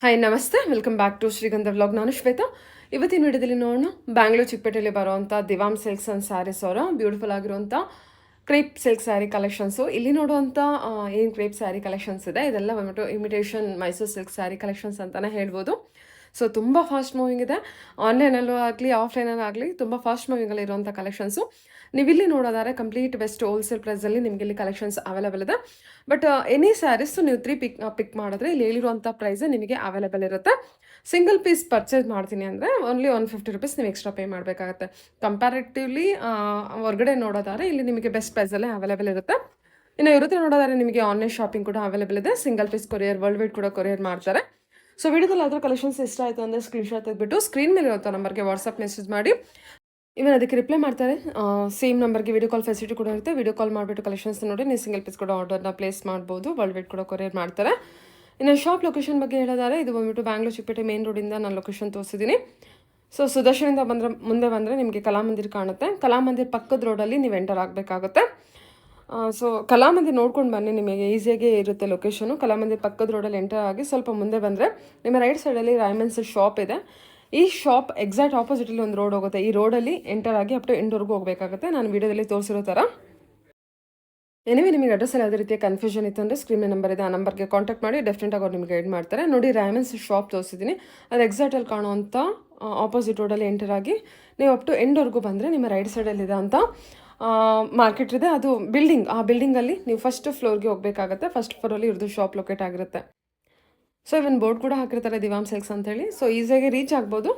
Hi ನಮಸ್ತೆ welcome back to ಶ್ರೀಗಂಧ vlog. ನಾನು ಶ್ವೇತಾ. ಇವತ್ತಿನ ವಿಡಿಯೋದಲ್ಲಿ ನೋಡೋಣ ಬ್ಯಾಂಗ್ಳೂರ್ ಚಿಕ್ಕಪೇಟೆಯಲ್ಲಿ ಬರುವಂಥ ದಿವಾಮ್ ಸಿಲ್ಕ್ಸ್ ಅಂಡ್ ಸ್ಯಾರೀಸ್ ಅವರ ಬ್ಯೂಟಿಫುಲ್ ಆಗಿರುವಂಥ ಕ್ರೇಪ್ ಸಿಲ್ಕ್ ಸ್ಯಾರಿ ಕಲೆಕ್ಷನ್ಸು. ಇಲ್ಲಿ ನೋಡುವಂಥ ಏನು ಕ್ರೇಪ್ ಸ್ಯಾರಿ ಕಲೆಕ್ಷನ್ಸ್ ಇದೆ ಇದೆಲ್ಲ ಬಂದ್ಬಿಟ್ಟು imitation Mysuru silk sari collections ಅಂತಲೇ ಹೇಳ್ಬೋದು. ಸೊ ತುಂಬ ಫಾಸ್ಟ್ ಮೂವಿಂಗ್ ಇದೆ. ಆನ್ಲೈನಲ್ಲೂ ಆಗಲಿ ಆಫ್ಲೈನಲ್ಲೂ ಆಗಲಿ ತುಂಬ ಫಾಸ್ಟ್ ಮೂವಿಂಗಲ್ಲಿ ಇರುವಂಥ ಕಲೆಕ್ಷನ್ಸು. ನೀವಿಲ್ಲಿ ನೋಡೋದಾದ್ರೆ ಕಂಪ್ಲೀಟ್ ಬೆಸ್ಟ್ ಹೋಲ್ಸೇಲ್ ಪ್ರೈಸಲ್ಲಿ ನಿಮಗೆ ಇಲ್ಲಿ ಕಲೆಕ್ಷನ್ಸ್ ಅವೈಲೇಬಲ್ ಇದೆ. ಬಟ್ ಎನಿ ಸ್ಯಾರೀಸು ನೀವು ಪಿಕ್ ಮಾಡಿದ್ರೆ ಇಲ್ಲಿ ಹೇಳಿರುವಂಥ ಪ್ರೈಸ್ ನಿಮಗೆ ಅವೈಲೇಬಲ್ ಇರುತ್ತೆ. ಸಿಂಗಲ್ ಪೀಸ್ ಪರ್ಚೇಸ್ ಮಾಡ್ತೀನಿ ಅಂದರೆ ಓನ್ಲಿ ₹150 ನೀವು ಎಕ್ಸ್ಟ್ರಾ ಪೇ ಮಾಡಬೇಕಾಗತ್ತೆ. ಕಂಪ್ಯಾರಿಟಿವ್ಲಿ ಹೊರಗಡೆ ನೋಡೋದಾದ್ರೆ ಇಲ್ಲಿ ನಿಮಗೆ ಬೆಸ್ಟ್ ಪ್ರೈಸಲ್ಲೇ ಅವೈಲೇಬಲ್ ಇರುತ್ತೆ. ಇನ್ನು ಇರುತ್ತೆ ನೋಡೋದಾದ್ರೆ ನಿಮಗೆ ಆನ್ಲೈನ್ ಶಾಪಿಂಗ್ ಕೂಡ ಅವೈಲೇಬಲ್ ಇದೆ. Single piece courier worldwide ಕೂಡ ಕೊರಿಯರ್ ಮಾಡ್ತಾರೆ. ಸೊ ವಿಡಿಯೋದಲ್ಲಿ ಅದರ ಕಲೆಕ್ಷನ್ಸ್ ಇಷ್ಟ ಆಯಿತು ಅಂದರೆ ಸ್ಕ್ರೀನ್ಶಾಟ್ ತೆಗೆದುಬಿಟ್ಟು ಸ್ಕ್ರೀನ್ ಮೇಲೆ ಇರುವಂಥ ನಂಬರ್ಗೆ ವಾಟ್ಸಪ್ ಮೆಸೇಜ್ ಮಾಡಿ. ಇವನ್ ಅದಕ್ಕೆ ರಿಪ್ಲೈ ಮಾಡ್ತಾರೆ. ಸೇಮ್ ನಂಬರ್ಗೆ ವಿಡಿಯೋ ಕಾಲ್ ಫೆಸಿಲಿಟಿ ಕೂಡ ಇರುತ್ತೆ. ವಿಡಿಯೋ ಕಾಲ್ ಮಾಡಿಬಿಟ್ಟು ಕಲೆಕ್ಷನ್ಸ್ ನೋಡಿ ನೀವು ಸಿಂಗಲ್ ಪೀಸ್ ಕೂಡ ಆರ್ಡರ್ನ ಪ್ಲೇಸ್ ಮಾಡ್ಬೋದು. ವರ್ಲ್ಡ್ ವೈಡ್ ಕೂಡ ಕೊರಿಯರ್ ಮಾಡ್ತಾರೆ. ಇನ್ನು ಶಾಪ್ ಲೊಕೇಶನ್ ಬಗ್ಗೆ ಹೇಳೋದಾದ್ರೆ ಇದು ಬಂದ್ಬಿಟ್ಟು ಬ್ಯಾಂಗ್ಳೂರ್ ಚಿಕ್ಕಪೇಟೆ ಮೇನ್ ರೋಡಿಂದ ನಾನು ಲೊಕೇಶನ್ ತೋರಿಸಿದ್ದೀನಿ. ಸೊ ಸುದರ್ಶನಿಂದ ಮುಂದೆ ಬಂದರೆ ನಿಮಗೆ ಕಲಾಮಂದಿರ್ ಕಾಣುತ್ತೆ. ಕಲಾಮಂದಿರ್ ಪಕ್ಕದ ರೋಡಲ್ಲಿ ನೀವು ಎಂಟರ್ ಆಗಬೇಕಾಗುತ್ತೆ. ಸೊ ಕಲಾಮಂದಿರ್ ನೋಡ್ಕೊಂಡು ಬನ್ನಿ, ನಿಮಗೆ ಈಸಿಯಾಗೇ ಇರುತ್ತೆ ಲೊಕೇಶನು. ಕಲಾಮಂದಿರ್ ಪಕ್ಕದ ರೋಡಲ್ಲಿ ಎಂಟರ್ ಆಗಿ ಸ್ವಲ್ಪ ಮುಂದೆ ಬಂದರೆ ನಿಮ್ಮ ರೈಟ್ ಸೈಡಲ್ಲಿ ರಾಯಮನ್ಸ್ ಶಾಪ್ ಇದೆ. ಈ ಶಾಪ್ ಎಕ್ಸಾಕ್ಟ್ ಆಪೋಸಿಟಲ್ಲಿ ಒಂದು ರೋಡ್ ಹೋಗುತ್ತೆ. ಈ ರೋಡಲ್ಲಿ ಎಂಟರ್ ಆಗಿ ಅಪ್ ಟು ಎಂಡ್ವರೆಗೂ ಹೋಗಬೇಕಾಗುತ್ತೆ, ನಾನು ವೀಡಿಯೋದಲ್ಲಿ ತೋರಿಸಿರೋ ಥರ. ಎನಿವೆ ನಿಮಗೆ ಅಡ್ರೆಸ್ಸಲ್ಲಿ ಯಾವುದೇ ರೀತಿಯ ಕನ್ಫ್ಯೂಷನ್ ಇತ್ತು ಅಂದರೆ ಸ್ಕ್ರೀನ್ ನಂಬರ್ ಇದೆ, ಆ ನಂಬರ್ಗೆ ಕಾಂಟ್ಯಾಕ್ಟ್ ಮಾಡಿ ಡೆಫಿನೆಟಾಗಿ ಅವ್ರು ನಿಮಗೆ ಗೈಡ್ ಮಾಡ್ತಾರೆ. ನೋಡಿ ರಾಯಮನ್ಸ್ ಶಾಪ್ ತೋರಿಸಿದ್ದೀನಿ, ಅದು ಎಕ್ಸಾಕ್ಟಲ್ಲಿ ಕಾಣುವಂಥ ಆಪೋಸಿಟ್ ರೋಡಲ್ಲಿ ಎಂಟರ್ ಆಗಿ ನೀವು ಅಪ್ ಟು ಎಂಡ್ವರೆಗೂ ಬಂದರೆ ನಿಮ್ಮ ರೈಟ್ ಸೈಡಲ್ಲಿದೆ ಅಂತ ಮಾರ್ಕೆಟ್ ಇದೆ. ಅದು ಬಿಲ್ಡಿಂಗ್, ಆ ಬಿಲ್ಡಿಂಗಲ್ಲಿ ನೀವು ಫಸ್ಟ್ ಫ್ಲೋರ್ಗೆ ಹೋಗಬೇಕಾಗತ್ತೆ. ಫಸ್ಟ್ ಫ್ಲೋರಲ್ಲಿ ಇವ್ರದ್ದು ಶಾಪ್ ಲೊಕೇಟ್ ಆಗಿರುತ್ತೆ. ಸೊ ಇವನ್ ಬೋರ್ಡ್ ಕೂಡ ಹಾಕಿರ್ತಾರೆ ದಿವಾಮ್ ಸಿಲ್ಕ್ಸ್ ಅಂತೇಳಿ. ಸೊ ಈಸಿಯಾಗಿ ರೀಚ್ ಆಗ್ಬೋದು.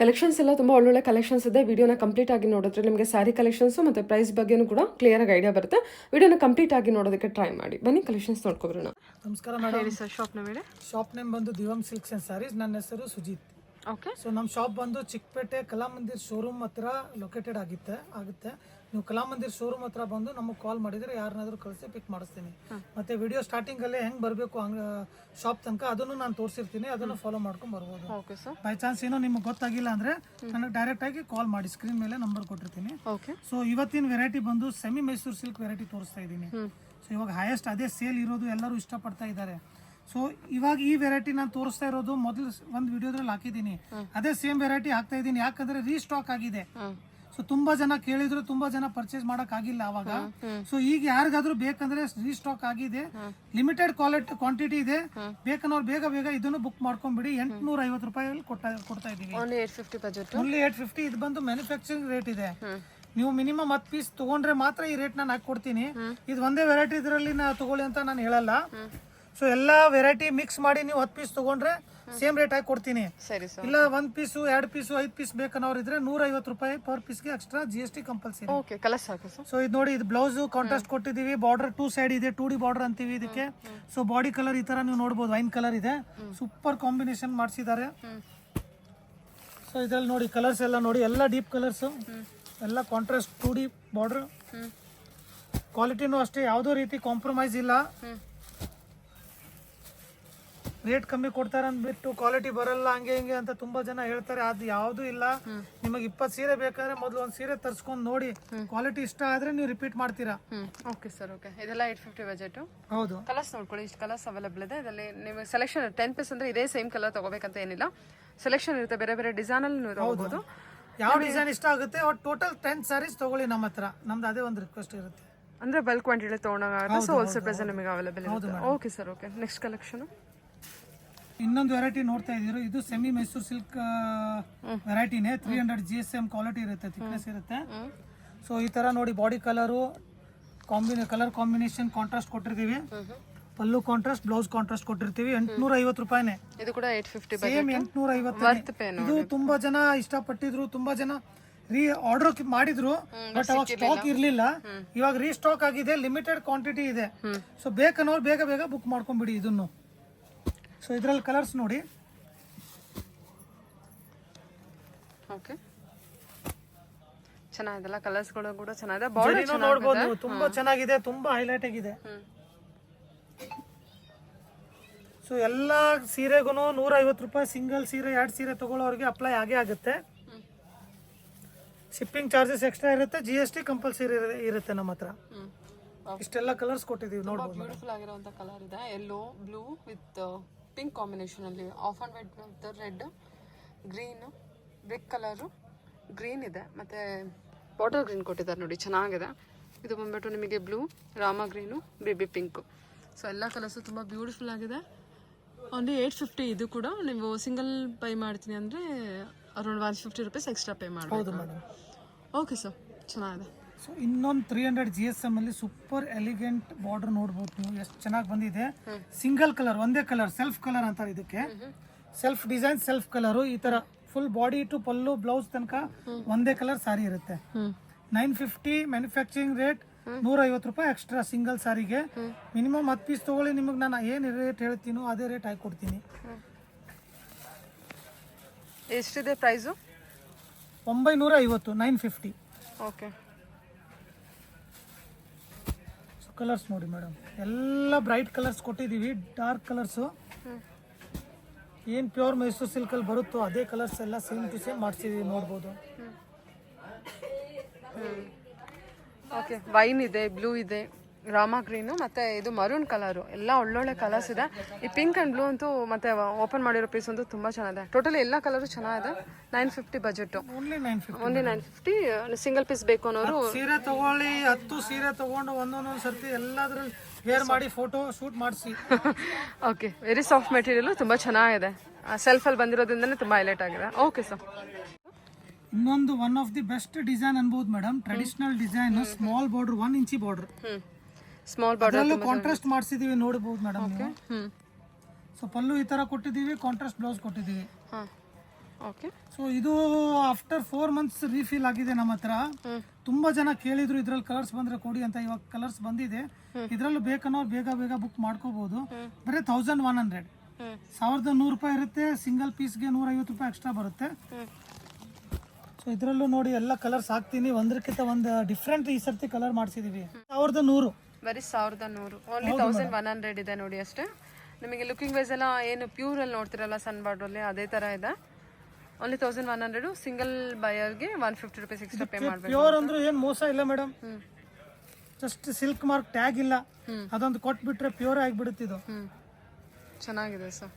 ಕಲೆಕ್ಷನ್ಸ್ ಎಲ್ಲ ತುಂಬ ಒಳ್ಳೊಳ್ಳೆ ಕಲೆಕ್ಷನ್ಸ್ ಇದೆ. ವಿಡಿಯೋನ ಕಂಪ್ಲೀಟ್ ಆಗಿ ನೋಡಿದ್ರೆ ನಿಮಗೆ ಸ್ಯಾರಿ ಕಲೆಕ್ಷನ್ಸು ಮತ್ತು ಪ್ರೈಸ್ ಬಗ್ಗೆನೂ ಕೂಡ ಕ್ಲಿಯರಾಗಿ ಐಡಿಯಾ ಬರುತ್ತೆ. ವಿಡಿಯೋನ ಕಂಪ್ಲೀಟ್ ಆಗಿ ನೋಡೋದಕ್ಕೆ ಟ್ರೈ ಮಾಡಿ. ಬನ್ನಿ ಕಲೆಕ್ಷನ್ಸ್ ನೋಡ್ಕೊಬ್ರೋಣ. ನಮಸ್ಕಾರ ಮೇಡಮ್. ಹೇಳಿ ಸರ್, ಶಾಪ್ನ ಮೇಲೆ. ಶಾಪ್ ನೇಮ್ ಬಂದು ದಿವಾಮ್ ಸಿಲ್ಕ್ಸ್ ಅಂಡ್ ಸ್ಯಾರೀಸ್. ನನ್ನ ಹೆಸರು ಸುಜಿತ್. ಓಕೆ. ಸೊ ನಮ್ಮ ಶಾಪ್ ಬಂದು ಚಿಕ್ಕಪೇಟೆ ಕಲಾಮಂದಿರ್ ಶೋರೂಮ್ ಹತ್ರ ಲೊಕೇಟೆಡ್ ಆಗುತ್ತೆ. ನೀವು ಕಲಾಮಂದಿರ್ ಶೋರೂಮ್ ಹತ್ರ ಬಂದು ನಮಗೆ ಕಾಲ್ ಮಾಡಿದರೆ ಯಾರನ್ನಾದ್ರೂ ಕಳಿಸಿ ಪಿಕ್ ಮಾಡಿಸ್ತೀನಿ. ಮತ್ತೆ ವಿಡಿಯೋ ಸ್ಟಾರ್ಟಿಂಗಲ್ಲೇ ಹೆಂಗೆ ಬರಬೇಕು ಶಾಪ್ ತನಕ ಅದನ್ನು ನಾನು ತೋರಿಸಿರ್ತೀನಿ, ಅದನ್ನು ಫಾಲೋ ಮಾಡ್ಕೊಂಡು ಬರ್ಬೋದು. Okay sir. ಬೈ ಚಾನ್ಸ್ ಏನೋ ನಿಮ್ಗೆ ಗೊತ್ತಾಗಿಲ್ಲ ಅಂದರೆ ನನಗೆ ಡೈರೆಕ್ಟಾಗಿ ಕಾಲ್ ಮಾಡಿ, ಸ್ಕ್ರೀನ್ ಮೇಲೆ ನಂಬರ್ ಕೊಟ್ಟಿರ್ತೀನಿ. ಓಕೆ. ಸೊ ಇವತ್ತಿನ ವೆರೈಟಿ ಬಂದು ಸೆಮಿ ಮೈಸೂರು ಸಿಲ್ಕ್ ವೆರೈಟಿ ತೋರಿಸ್ತಾ ಇದ್ದೀನಿ. ಸೊ ಇವಾಗ ಹೈಯೆಸ್ಟ್ ಅದೇ ಸೇಲ್ ಇರೋದು, ಎಲ್ಲರೂ ಇಷ್ಟಪಡ್ತಾ ಇದ್ದಾರೆ. ಸೊ ಇವಾಗ ಈ ವೆರೈಟಿ ನಾನು ತೋರಿಸ್ತಾ ಇರೋದು ಮೊದಲು ಒಂದು ವಿಡಿಯೋದ್ರಲ್ಲಿ ಹಾಕಿದ್ದೀನಿ, ಅದೇ ಸೇಮ್ ವೆರೈಟಿ ಹಾಕ್ತಾ ಇದ್ದೀನಿ. ಯಾಕಂದ್ರೆ ರೀಸ್ಟಾಕ್ ಆಗಿದೆ. ಸೊ ತುಂಬಾ ಜನ ಕೇಳಿದ್ರು, ತುಂಬಾ ಜನ ಪರ್ಚೇಸ್ ಮಾಡಕ್ ಆಗಿಲ್ಲ ಅವಾಗ. ಸೊ ಈಗ ಯಾರಿಗಾದ್ರೂ ಬೇಕಂದ್ರೆ ರೀಸ್ಟಾಕ್ ಆಗಿದೆ, ಲಿಮಿಟೆಡ್ ಕ್ವಾಂಟಿಟಿ ಇದೆ. ಬೇಕನ್ನೋರು ಬೇಗ ಬೇಗ ಇದನ್ನು ಬುಕ್ ಮಾಡ್ಕೊಂಡ್ಬಿಡಿ. ₹850 ಕೊಡ್ತಾ ಇದೀವಿ. Only 850 budget. ಓನ್ಲಿ 850. ಇದು ಬಂದು ಮ್ಯಾನುಫ್ಯಾಕ್ಚರಿಂಗ್ ರೇಟ್ ಇದೆ. ನೀವು ಮಿನಿಮಮ್ 10 ಪೀಸ್ ತಗೊಂಡ್ರೆ ಮಾತ್ರ ಈ ರೇಟ್ ನಾನು ಹಾಕೊಡ್ತೀನಿ. ಇದು ಒಂದೇ ವೆರೈಟಿ ಇದರಲ್ಲಿ ನಾ ತಗೊಳ್ಳಿ ಅಂತ ನಾನು ಹೇಳಲ್ಲ. ಸೊ ಎಲ್ಲ ವೆರೈಟಿ ಮಿಕ್ಸ್ ಮಾಡಿ ನೀವು 10 ಪೀಸ್ ತಗೊಂಡ್ರೆ ಸೇಮ್ ರೇಟ್ ಆಗಿ ಕೊಡ್ತೀನಿ. ಇಲ್ಲ 1 ಪೀಸು 2 ಪೀಸು 5 ಪೀಸ್ ಬೇಕನ್ನೋರು ಇದ್ರೆ ₹150 ಪರ್ ಪೀಸ್ಗೆ extra GST compulsory. Okay, colours ಹಾಕಿ ಸರ್. ಸೊ ಇದು ನೋಡಿ, ಇದು ಬ್ಲೌಸ್ ಕಾಂಟ್ರಾಸ್ಟ್ ಕೊಟ್ಟಿದ್ದೀವಿ. ಬಾರ್ಡರ್ 2 ಸೈಡ್ ಇದೆ, 2D ಬಾರ್ಡರ್ ಅಂತೀವಿ ಇದಕ್ಕೆ. ಸೊ ಬಾಡಿ ಕಲರ್ ಈ ತರ ನೀವು ನೋಡ್ಬೋದು, ವೈನ್ ಕಲರ್ ಇದೆ. ಸೂಪರ್ ಕಾಂಬಿನೇಷನ್ ಮಾಡಿಸಿದ್ದಾರೆ. ಸೊ ಇದ್ರಲ್ಲಿ ನೋಡಿ ಕಲರ್ಸ್ ಎಲ್ಲ ನೋಡಿ, ಎಲ್ಲ ಡೀಪ್ ಕಲರ್ಸ್, ಎಲ್ಲ ಕಾಂಟ್ರಾಸ್ಟ್ 2D ಬಾರ್ಡರ್. ಕ್ವಾಲಿಟಿನೂ ಅಷ್ಟೇ, ಯಾವುದೋ ರೀತಿ ಕಾಂಪ್ರಮೈಸ್ ಇಲ್ಲ. ರೇಟ್ ಕಮ್ಮಿ ಕೊಡ್ತಾರೆ ಅಂದ್ಬಿಟ್ಟು ಕ್ವಾಲಿಟಿ ಬರಲ್ಲ ಹಂಗೆ ಹಿಂಗೆ ಅಂತ ತುಂಬಾ ಜನ ಹೇಳ್ತಾರೆ. ಅದು ಯಾವ್ದು ಇಲ್ಲ. ನಿಮಗೆ 20 ಸೀರೆ ಬೇಕಾದ್ರೆ ಮೊದಲು ಒಂದು ಸೀರೆ ತರ್ಸ್ಕೊಂಡು ನೋಡಿ, ಕ್ವಾಲಿಟಿ ಇಷ್ಟ ಆದ್ರೆ ನೀವು ರಿಪೀಟ್ ಮಾಡ್ತೀರಾ. Okay sir. ಓಕೆ, ಇದೆಲ್ಲ 850 ಬಜೆಟ್. ಹೌದು. ಕಲರ್ಸ್ ನೋಡ್ಕೊಳ್ಳಿ, ಇಷ್ಟು ಕಲರ್ಸ್ ಅವೈಲೇಬಲ್ ಇದೆ. ಇದರಲ್ಲಿ ನಿಮಗೆ ಸೆಲೆಕ್ಷನ್ 10 ಪೀಸ್ ಅಂದ್ರೆ ಇದೇ ಸೇಮ್ ಕಲರ್ ತಗೋಬೇಕಂತ ಏನಿಲ್ಲ. ಸೆಲೆಕ್ಷನ್ ಇರುತ್ತೆ, ಬೇರೆ ಬೇರೆ ಡಿಸೈನ್ ಅಲ್ಲಿ ನೀವು ತಗೋಬಹುದು. ಯಾವ ಡಿಸೈನ್ ಇಷ್ಟ ಆಗುತ್ತೆ ಟೋಟಲ್ 10 ಸ್ಯಾರೀಸ್ ತಗೊಳ್ಳಿ ನಮ್ಮ ಹತ್ರ. ನಮ್ದು ಅದೇ ಒಂದು ರಿಕ್ವೆಸ್ಟ್ ಇರುತ್ತೆ. ಅಂದ್ರೆ ಬಲ್ಕ್ ಕ್ವಾಂಟಿಟಿ ತಗೊಂಡಾಗ ಹೋಲ್ಸೇಲ್ ಪ್ರೈಸ್ ನಿಮಗೆ ಅವೈಲೇಬಲ್ ಇರುತ್ತೆ. Okay sir. Okay, next collection. ಇನ್ನೊಂದು ವೆರೈಟಿ ನೋಡ್ತಾ ಇದೀರೋ, ಇದು ಸೆಮಿ ಮೈಸೂರು ಸಿಲ್ಕ್ ವೆರೈಟಿನೇ. 300 GSM ಕ್ವಾಲಿಟಿ ಇರುತ್ತೆ, ಥಿಕ್ನೆಸ್ ಇರುತ್ತೆ. ಸೊ ಈ ತರ ನೋಡಿ, ಬಾಡಿ ಕಲರ್ ಕಾಂಬಿನೇಷನ್ ಕಾಂಟ್ರಾಸ್ಟ್ ಕೊಟ್ಟಿರ್ತೀವಿ. ಪಲ್ಲು ಕಾಂಟ್ರಾಸ್ಟ್, ಬ್ಲೌಸ್ ಕಾಂಟ್ರಾಸ್ಟ್ ಕೊಟ್ಟಿರ್ತೀವಿ. ₹850. ಇದು ಕೂಡ 850 ಸೇಮ್ 850. ಇದು ತುಂಬಾ ಜನ ಇಷ್ಟಪಟ್ಟಿದ್ರು, ತುಂಬಾ ಜನ ಆರ್ಡರ್ ಮಾಡಿದ್ರು. ಬಟ್ ಅವಾಗ ಸ್ಟಾಕ್ ಇರ್ಲಿಲ್ಲ. ಇವಾಗ ರೀಸ್ಟಾಕ್ ಆಗಿದೆ, ಲಿಮಿಟೆಡ್ ಕ್ವಾಂಟಿಟಿ ಇದೆ. ಸೊ ಬೇಕನ್ನೋರು ಬೇಗ ಬೇಗ ಬುಕ್ ಮಾಡ್ಕೊಂಡ್ಬಿಡಿ ಇದನ್ನು. ಸೊ ಇದ್ರಲ್ಲಿ ಕಲರ್ಸ್ ನೋಡಿ. ಓಕೆ, ಚೆನ್ನಾಗಿದೆಲ್ಲ ಕಲರ್ಸ್ಗಳು ಕೂಡ ಚೆನ್ನಾಗಿದೆ. ಬಾರ್ಡರ್ ನೋಡಬಹುದು, ತುಂಬಾ ಚೆನ್ನಾಗಿದೆ, ತುಂಬಾ ಹೈಲೈಟ್ ಆಗಿದೆ. ಸೊ ಎಲ್ಲ ಸೀರೆಗೂ ₹150. ಸಿಂಗಲ್ ಸೀರೆ 2 ಸೀರೆ ತಗೊಳ್ಳೋರಿಗೆ ಅಪ್ಲೈ ಆಗೇ ಆಗುತ್ತೆ. ಶಿಪ್ಪಿಂಗ್ ಚಾರ್ಜಸ್ ಎಕ್ಸ್ಟ್ರಾ ಇರುತ್ತೆ, GST ಕಂಪಲ್ಸರಿ ಇರುತ್ತೆ ನಮ್ಮ ಹತ್ರ. ಇಷ್ಟೆಲ್ಲ ಕಲರ್ಸ್ ಕೊಟ್ಟಿದ್ದೀವಿ ನೋಡ್ಬೋದು. ಬ್ಯೂಟಿಫುಲ್ ಆಗಿರುವಂಥ ಕಲರ್ ಇದೆ, ಯೆಲ್ಲೋ ಬ್ಲೂ ವಿತ್ ಪಿಂಕ್ ಕಾಂಬಿನೇಷನಲ್ಲಿ, off and white with red, green, brick colour, green ಇದೆ, ಮತ್ತು ಬಾಟಲ್ ಗ್ರೀನ್ ಕೊಟ್ಟಿದ್ದಾರೆ ನೋಡಿ, ಚೆನ್ನಾಗಿದೆ. ಇದು ಬಂದ್ಬಿಟ್ಟು ನಿಮಗೆ ಬ್ಲೂ, ರಾಮ ಗ್ರೀನು, ಬೇಬಿ ಪಿಂಕು. ಸೊ ಎಲ್ಲ ಕಲರ್ಸು ತುಂಬ ಬ್ಯೂಟಿಫುಲ್ ಆಗಿದೆ. ಓನ್ಲಿ 850. ಇದು ಕೂಡ ನೀವು ಸಿಂಗಲ್ ಪೇ ಮಾಡ್ತೀನಿ ಅಂದರೆ ಅರೌಂಡ್ 150 ರೂಪೀಸ್ ಎಕ್ಸ್ಟ್ರಾ ಪೇ ಮಾಡ್ಬೋದು ಮೇಡಮ್. ಓಕೆ ಸರ್, ಚೆನ್ನಾಗಿದೆ. ಸೊ ಇನ್ನೊಂದು 300 GSM ಅಲ್ಲಿ ಸೂಪರ್ ಎಲಿಗೆಂಟ್ ಬಾರ್ಡರ್ ನೋಡ್ಬೋದು ನೀವು, ಎಷ್ಟು ಚೆನ್ನಾಗಿ ಬಂದಿದೆ. ಸಿಂಗಲ್ ಕಲರ್, ಒಂದೇ ಕಲರ್, ಸೆಲ್ಫ್ ಕಲರ್ ಅಂತಾರೆ ಇದಕ್ಕೆ. Self design, self colour. ಈ ತರ full body to pallu blouse ತನಕ ಒಂದೇ ಕಲರ್ ಸಾರಿ ಇರುತ್ತೆ. 950 ಮ್ಯಾನುಫ್ಯಾಕ್ಚರಿಂಗ್ ರೇಟ್, 150 ರೂಪಾಯಿ ಎಕ್ಸ್ಟ್ರಾ ಸಿಂಗಲ್ ಸಾರಿಗೆ. ಮಿನಿಮಮ್ 10 ಪೀಸ್ ತಗೊಳ್ಳಿ, ನಿಮಗೆ ನಾನು ಏನು ರೇಟ್ ಹೇಳ್ತೀನೋ ಅದೇ ರೇಟ್ ಹಾಕಿ ಕೊಡ್ತೀನಿ. ಎಷ್ಟಿದೆ ಪ್ರೈಸು? 950, 950. ಓಕೆ. ಕಲರ್ಸ್ ನೋಡಿ ಮೇಡಮ್, ಎಲ್ಲ ಬ್ರೈಟ್ ಕಲರ್ಸ್ ಕೊಟ್ಟಿದ್ದೀವಿ. ಡಾರ್ಕ್ ಕಲರ್ಸು ಏನು ಪ್ಯೂರ್ ಮೈಸೂರು ಸಿಲ್ಕಲ್ಲಿ ಬರುತ್ತೋ ಅದೇ ಕಲರ್ಸ್ ಎಲ್ಲ ಸೇಮ್ ಟು ಸೇಮ್ ಮಾಡಿಸಿದ್ದೀವಿ, ನೋಡ್ಬೋದು. ಓಕೆ, ವೈನ್ ಇದೆ, ಬ್ಲೂ ಇದೆ, ರಾಮ ಗ್ರೀನು, ಮತ್ತು ಇದು ಮರೂನ್ ಕಲರು, ಎಲ್ಲ ಒಳ್ಳೊಳ್ಳೆ ಕಲರ್ಸ್ ಇದೆ. ಈ ಪಿಂಕ್ ಆ್ಯಂಡ್ ಬ್ಲೂ ಅಂತೂ ಮತ್ತೆ ಓಪನ್ ಮಾಡಿರೋ ಪೀಸ್ ಅಂತೂ ತುಂಬ ಚೆನ್ನಾಗಿದೆ. ಟೋಟಲಿ ಎಲ್ಲ ಕಲರು ಚೆನ್ನಾಗಿದೆ. 950 budget, only 950. Only 950. Single piece ಬೇಕು ಅನ್ನೋರು ಸೀರೆ ತಗೊಳ್ಳಿ, 10 ಸೀರೆ ತಗೊಂಡು ಒಂದೊಂದೊಂದು ಸರ್ತಿ ಎಲ್ಲದ್ರಲ್ಲಿ ವೇರ್ ಮಾಡಿ ಫೋಟೋ ಶೂಟ್ ಮಾಡಿಸಿ. ಓಕೆ, ವೆರಿ ಸಾಫ್ಟ್ ಮೆಟೀರಿಯಲು, ತುಂಬ ಚೆನ್ನಾಗಿದೆ. ಸೆಲ್ಫಲ್ಲಿ ಬಂದಿರೋದ್ರಿಂದನೇ ತುಂಬ ಹೈಲೈಟ್ ಆಗಿದೆ. ಓಕೆ ಸರ್, ಇನ್ನೊಂದು one of the best design ಅನ್ಬೋದು madam. Traditional design, small border, 1 ಇಂಚಿ ಬಾರ್ಡರ್, ಸ್ಮಾಲ್ ಬಾರ್ಡರ್, ಕಾಂಟ್ರಾಸ್ಟ್ ಮಾಡಿಸಿದೀವಿ, ನೋಡಬಹುದು ಮೇಡಮ್ ನೀವು. ಸೊ ಪಲ್ಲು ಈ ತರ ಕೊಟ್ಟಿದ್ದೀವಿ, ಕಾಂಟ್ರಾಸ್ಟ್ ಬ್ಲೌಸ್ ಕೊಟ್ಟಿದ್ದೀವಿ. ಓಕೆ. ಸೊ ಇದು ಆಫ್ಟರ್ 4 months ರೀಫಿಲ್ ಆಗಿದೆ ನಮ್ಮ ಹತ್ರ. ತುಂಬಾ ಜನ ಕೇಳಿದ್ರು ಇದ್ರಲ್ಲಿ ಕಲರ್ಸ್ ಬಂದ್ರೆ ಕೊಡಿ ಅಂತ. ಇವಾಗ ಕಲರ್ಸ್ ಬಂದಿದೆ, ಇದ್ರಲ್ಲೂ ಬೇಕನ್ನೋರು ಬೇಗ ಬೇಗ ಬುಕ್ ಮಾಡ್ಕೋಬಹುದು. ಬರೀ 1100, 1100 ರೂಪಾಯಿ ಇರುತ್ತೆ. ಸಿಂಗಲ್ ಪೀಸ್ಗೆ 150 ರೂಪಾಯಿ ಎಕ್ಸ್ಟ್ರಾ ಬರುತ್ತೆ. ಸೊ ಇದರಲ್ಲೂ ನೋಡಿ ಎಲ್ಲ ಕಲರ್ಸ್ ಹಾಕ್ತೀನಿ, ಒಂದಕ್ಕಿಂತ ಒಂದು ಡಿಫ್ರೆಂಟ್ ಈ ಸರ್ತಿ ಕಲರ್ ಮಾಡಿಸಿದೀವಿ. 1100, ಬರೀ 1100, ಓನ್ಲಿ 1100 ಇದೆ ನೋಡಿ ಅಷ್ಟೇ. ನಿಮಗೆ ಲುಕಿಂಗ್ ವೈಸ್ ಎಲ್ಲ ಏನು ಪ್ಯೂರಲ್ಲಿ ನೋಡ್ತಿರಲ್ಲ ಸನ್ ಬಾರ್ಡ್ರಲ್ಲಿ, ಅದೇ ಥರ ಇದೆ. ಓನ್ಲಿ 1100. ಸಿಂಗಲ್ ಬಯರ್ಗೆ 150 ರೂಪೀಸ್ ಎಕ್ಸ್ಟ್ರಾ ಪೇ ಮಾಡಬೇಕು. ಪ್ಯೂರ್ ಅಂದ್ರೆ ಏನು ಮೋಸ ಇಲ್ಲ madam. Just silk mark tag ಇಲ್ಲ, ಅದೊಂದು ಕೊಟ್ಬಿಟ್ರೆ ಪ್ಯೂರ್ ಆಗಿಬಿಡುತ್ತೆ ಇದು. ಚೆನ್ನಾಗಿದೆ ಸರ್,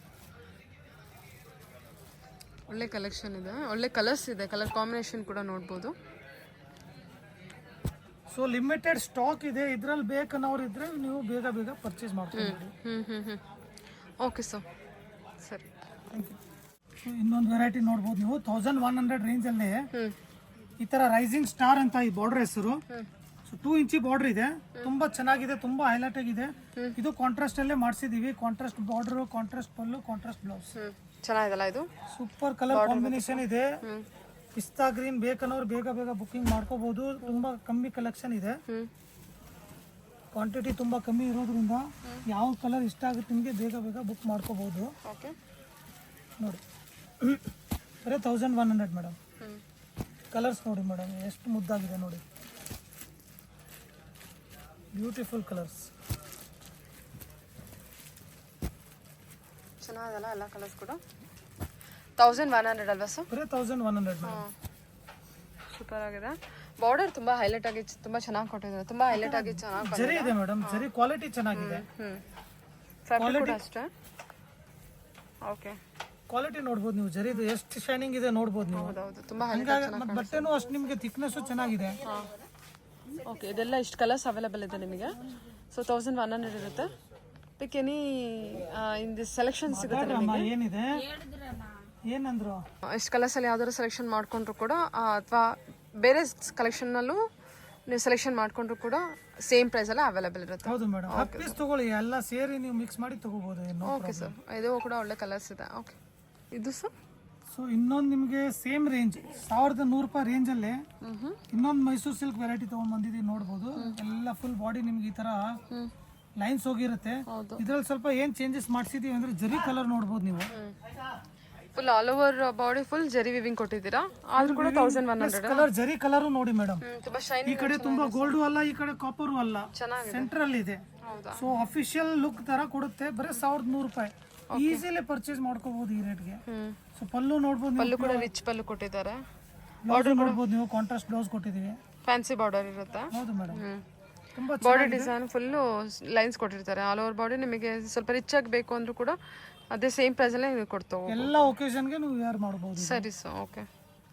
ಒಳ್ಳೆ ಕಲೆಕ್ಷನ್ ಇದೆ, ಒಳ್ಳೆ ಕಲರ್ಸ್ ಇದೆ, ಕಲರ್ ಕಾಂಬಿನೇಷನ್ ಕೂಡ ನೋಡ್ಬೋದು. ಸೊ ಲಿಮಿಟೆಡ್ ಸ್ಟಾಕ್ ಇದೆ, ಇದ್ರಲ್ಲಿ ಬೇಕನ್ನೋರು ಇದ್ರೆ ನೀವು ಬೇಗ ಬೇಗ ಪರ್ಚೇಸ್ ಮಾಡ್ಕೊಂಡು. ಓಕೆ ಸರ್, ಸರಿ. ಇನ್ನೊಂದು ವೆರೈಟಿ ನೋಡ್ಬೋದು ನೀವು, 1100 ರೇಂಜಲ್ಲಿ ಈ ತರ ರೈಸಿಂಗ್ ಸ್ಟಾರ್ ಅಂತ ಈ ಬಾರ್ಡರ್ ಹೆಸರು. ಸೊ 2 ಇಂಚಿ ಬಾರ್ಡರ್ ಇದೆ, ತುಂಬಾ ಚೆನ್ನಾಗಿದೆ, ತುಂಬಾ ಹೈಲೈಟ್ ಆಗಿದೆ. ಇದು ಕಾಂಟ್ರಾಸ್ಟ್ ಅಲ್ಲೇ ಮಾಡಿಸಿದೀವಿ. ಕಾಂಟ್ರಾಸ್ಟ್ ಬಾರ್ಡರ್, ಕಾಂಟ್ರಾಸ್ಟ್ ಪಲ್ಲು, ಕಾಂಟ್ರಾಸ್ಟ್ ಬ್ಲೌಸ್. ಚೆನ್ನಾಗಿದಲ್ಲ ಇದು, ಸೂಪರ್ ಕಲರ್ ಕಾಂಬಿನೇಷನ್ ಇದೆ. ಪಿಸ್ತಾ ಗ್ರೀನ್ ಬೇಕನ್ನೋರು ಬೇಗ ಬೇಗ ಬುಕಿಂಗ್ ಮಾಡ್ಕೋಬಹುದು. ತುಂಬಾ ಕಮ್ಮಿ ಕಲೆಕ್ಷನ್ ಇದೆ, ಕ್ವಾಂಟಿಟಿ ತುಂಬಾ ಕಮ್ಮಿ ಇರೋದ್ರಿಂದ ಯಾವ ಕಲರ್ ಇಷ್ಟ ಆಗುತ್ತೆ ನಿಮಗೆ ಬೇಗ ಬೇಗ ಬುಕ್ ಮಾಡ್ಕೋಬಹುದು. ಓಕೆ ನೋಡಿ, ಬರೀ 1100 ಮೇಡಮ್. ಕಲರ್ಸ್ ನೋಡಿ ಮೇಡಮ್, ಎಷ್ಟು ಮುದ್ದಾಗಿದೆ ನೋಡಿ, ಬ್ಯೂಟಿಫುಲ್ ಕಲರ್ಸ್. ಚೆನ್ನಾಗಲ್ಲ ಎಲ್ಲ ಕಲರ್ಸ್ ಕೂಡ. 1100 ಅಲ್ವಾ ಸರ್? ಬರೀ 1100 ಸೂಪರ್ ಆಗಿದೆ. ಬಾರ್ಡರ್ ತುಂಬಾ ಹೈಲೈಟ್ ಆಗಿ ತುಂಬಾ ಚೆನ್ನಾಗಿ ಕೊಟ್ಟಿದ್ದಾರೆ, ತುಂಬಾ ಹೈಲೈಟ್ ಆಗಿ ಚೆನ್ನಾಗಿ ಜರಿ ಇದೆ ಮೇಡಮ್, ಜರಿ ಕ್ವಾಲಿಟಿ ಚೆನ್ನಾಗಿದೆ. ಫ್ಯಾಬ್ರಿಕ್ ಕೂಡ ಅಷ್ಟೇ. ಓಕೆ, ಕ್ವಾಲಿಟಿ ನೋಡ್ಬೋದು ನೀವು, ಜರಿದು ಎಷ್ಟು ಶೈನಿಂಗ್ ಇದೆ ನೋಡ್ಬೋದು ನೀವು. ಹೌದೌದು, ತುಂಬಾ ಬಟ್ಟೆನೂ ಅಷ್ಟು ನಿಮಗೆ ಥಿಕ್ನೆಸ್ ಚೆನ್ನಾಗಿದೆ. ಓಕೆ, ಇದೆಲ್ಲ ಇಷ್ಟು ಕಲರ್ಸ್ ಅವೈಲೇಬಲ್ ಇದೆ ನಿಮಗೆ. ಸೊ 1100 ಇರುತ್ತೆ. ಪಿಕ್ ಎನಿ ಇನ್ ದಿಸ್ ಸೆಲೆಕ್ಷನ್ ಸಿಗುತ್ತೆ ನಿಮಗೆ. ಏನಿದೆ ಏನಂದ್ರು, ಇಷ್ಟು ಕಲರ್ಸಲ್ಲಿ ಯಾವ್ದಾದ್ರು ಸೆಲೆಕ್ಷನ್ ಮಾಡ್ಕೊಂಡ್ರು ಕೂಡ, ಅಥವಾ ಬೇರೆ ಕಲೆಕ್ಷನ್ನಲ್ಲೂ ನೀವು ಸೆಲೆಕ್ಷನ್ ಮಾಡ್ಕೊಂಡ್ರು ಕೂಡ ಸೇಮ್ ಪ್ರೈಸಲ್ಲಿ ಅವೈಲೇಬಲ್ ಇರುತ್ತೆ. ಹೌದು ಮೇಡಮ್, 10 ಪೀಸ್ ತಗೊಳ್ಳಿ, ಎಲ್ಲ ಸೇರಿ ನೀವು ಮಿಕ್ಸ್ ಮಾಡಿ ತಗೋಬಹುದು. ಓಕೆ ಸರ್, ಇದು ಕೂಡ ಒಳ್ಳೆ ಕಲರ್ಸ್ ಇದೆ. ಓಕೆ, ಇದು ಸರ್. ಸೊ ಇನ್ನೊಂದು ನಿಮಗೆ ಸೇಮ್ ರೇಂಜ್ 1100 ರೂಪಾಯಿ ರೇಂಜಲ್ಲಿ ಇನ್ನೊಂದು ಮೈಸೂರು ಸಿಲ್ಕ್ ವೆರೈಟಿ ತೊಗೊಂಡು ಬಂದಿದ್ದೀವಿ, ನೋಡ್ಬೋದು. ಎಲ್ಲ ಫುಲ್ ಬಾಡಿ ನಿಮ್ಗೆ ಈ ತರ ಲೈನ್ಸ್ ಹೋಗಿರುತ್ತೆ. ಇದ್ರಲ್ಲಿ ಸ್ವಲ್ಪ ಏನ್ ಚೇಂಜಸ್ ಮಾಡಿಸಿದೀವಿ ಅಂದ್ರೆ ಜರಿ ಕಲರ್ ನೋಡ್ಬೋದು ನೀವು. Full all over body full ಜರಿ ವಿವಿಂಗ್ ಕೊಟ್ಟಿದ್ದೀರಾ, ಆದ್ರೂ ಕೂಡ 1100 ಕಲರ್. ಜರಿ ಕಲರ್ ನೋಡಿ ಮೇಡಮ್, ತುಂಬಾ ಶೈನಿ. ಈ ಕಡೆ ತುಂಬಾ ಗೋಲ್ಡು ಅಲ್ಲ, ಈ ಕಡೆ ಕಾಪರು ಅಲ್ಲ, ಸೆಂಟ್ರಲ್ ಇದೆ. ಸೊ ಅಫಿಷಿಯಲ್ ಲುಕ್ ತರ ಕೊಡುತ್ತೆ. ಬರೀ 1100 ರೂಪಾಯಿ ಈಸಿಲಿ ಪರ್ಚೇಸ್ ಮಾಡ್ಕೋಬಹುದು ಈ ರೇಟ್ಗೆ. ಸೊ ಪಲ್ಲು ನೋಡ್ಬೋದು, ಪಲ್ಲು ಕೂಡ ರಿಚ್ ಪಲ್ಲು ಕೊಟ್ಟಿದ್ದಾರೆ. ಬಾರ್ಡರ್ ನೋಡ್ಬೋದು ನೀವು, ಕಾಂಟ್ರಾಸ್ಟ್ ಬ್ಲೌಸ್ ಕೊಟ್ಟಿದೀವಿ, ಫ್ಯಾನ್ಸಿ ಬಾರ್ಡರ್ ಇರುತ್ತೆ. ಹೌದು ಮೇಡಮ್. ತುಂಬಾ ಬಾಡಿ ಡಿಸೈನ್ ಫುಲ್ಲು ಲೈನ್ಸ್ ಕೊಟ್ಟಿರ್ತಾರೆ ಆಲ್ ಓವರ್ ಬಾಡಿ. ನಿಮಗೆ ಸ್ವಲ್ಪ ರಿಚ್ ಆಗಿ ಬೇಕು ಅಂದ್ರೂ ಕೂಡ ಅದೇ ಸೇಮ್ ಪ್ರೈಸಲ್ಲೇ ನೀವು ಕೊಡ್ತೇವೆ. ಎಲ್ಲ ಒಕೇಶನ್ಗೆ ನೀವು ವೇರ್ ಮಾಡ್ಬೋದು. ಸರಿ ಸರ್, ಓಕೆ.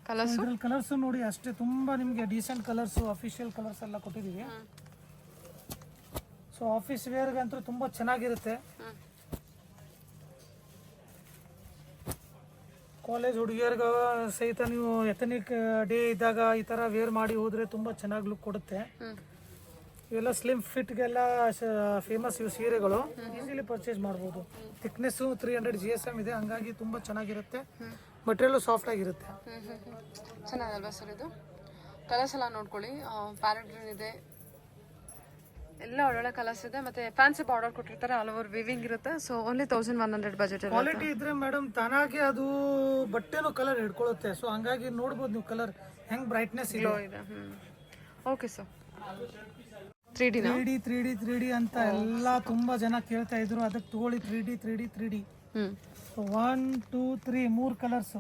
ಕಲರ್ಸು ಇದ್ರಲ್ಲಿ ಕಲರ್ಸ್ ನೋಡಿ ಅಷ್ಟೇ ತುಂಬಾ ನಿಮಗೆ ಡೀಸೆಂಟ್ ಕಲರ್ಸ್, ಅಫಿಷಿಯಲ್ ಕಲರ್ಸ್ ಎಲ್ಲ ಕೊಟ್ಟಿದ್ದೀವಿ. ಸೊ ಆಫೀಸ್ ವೇರ್ಗಂತೂ ತುಂಬಾ ಚೆನ್ನಾಗಿರುತ್ತೆ. ಕಾಲೇಜ್ ಹುಡುಗಿಯರ್ಗ ಸಹಿತ ನೀವು ಎಥನಿಕ್ ಡೇ ಇದ್ದಾಗ ಈ ಥರ ವೇರ್ ಮಾಡಿ ಹೋದರೆ ತುಂಬ ಚೆನ್ನಾಗಿ ಲುಕ್ ಕೊಡುತ್ತೆ. ಇವೆಲ್ಲ ಸ್ಲಿಮ್ ಫಿಟ್ಗೆಲ್ಲ ಫೇಮಸ್ ಇವು ಸೀರೆಗಳು. ಈಸಿಲಿ ಪರ್ಚೇಸ್ ಮಾಡ್ಬೋದು. ಥಿಕ್ನೆಸ್ಸು 300 GSM ಇದೆ, ಹಂಗಾಗಿ ತುಂಬ ಚೆನ್ನಾಗಿರುತ್ತೆ. ಮಟೀರಿಯಲು ಸಾಫ್ಟ್ ಆಗಿರುತ್ತೆ. ಚೆನ್ನಾಗಲ್ವಾ ಸರ್ ಇದು? ಕಲರ್ಸ್ ಎಲ್ಲ ನೋಡ್ಕೊಳ್ಳಿ. ಪ್ಯಾರೆಟ್ ಗ್ರೀನ್ ಇದೆ, ಎಲ್ಲ ಒಳ್ಳೊಳ್ಳೆ ಕಲರ್ಸ್ ಇದೆ. ಮತ್ತೆ ಫ್ಯಾನ್ಸಿ ಬಾರ್ಡರ್ ಕೊಟ್ಟಿರ್ತಾರೆ, ಆಲ್ ಓವರ್ ವಿವಿಂಗ್ ಇರುತ್ತೆ. ಸೊ ಓನ್ಲಿ 1100 ಬಜೆಟ್ ಇರುತ್ತೆ. ಕ್ವಾಲಿಟಿ ಇದ್ರೆ ಮೇಡಮ್ ತಾನಾಗೆ ಅದು ಬಟ್ಟೆನೂ ಕಲರ್ ಹಿಡ್ಕೊಳ್ಳುತ್ತೆ. ಸೊ ಹಂಗಾಗಿ ನೋಡ್ಬೋದು ನೀವು ಕಲರ್ ಹೆಂಗ್ ಬ್ರೈಟ್ನೆಸ್ ಇದೆ. Okay sir. 3D ಅಂತ ಎಲ್ಲ ತುಂಬಾ ಜನ ಕೇಳ್ತಾ ಇದ್ರು, ಅದಕ್ಕೆ ತಗೊಳ್ಳಿ 3D. 1 2 3 3 ಕಲರ್ಸ್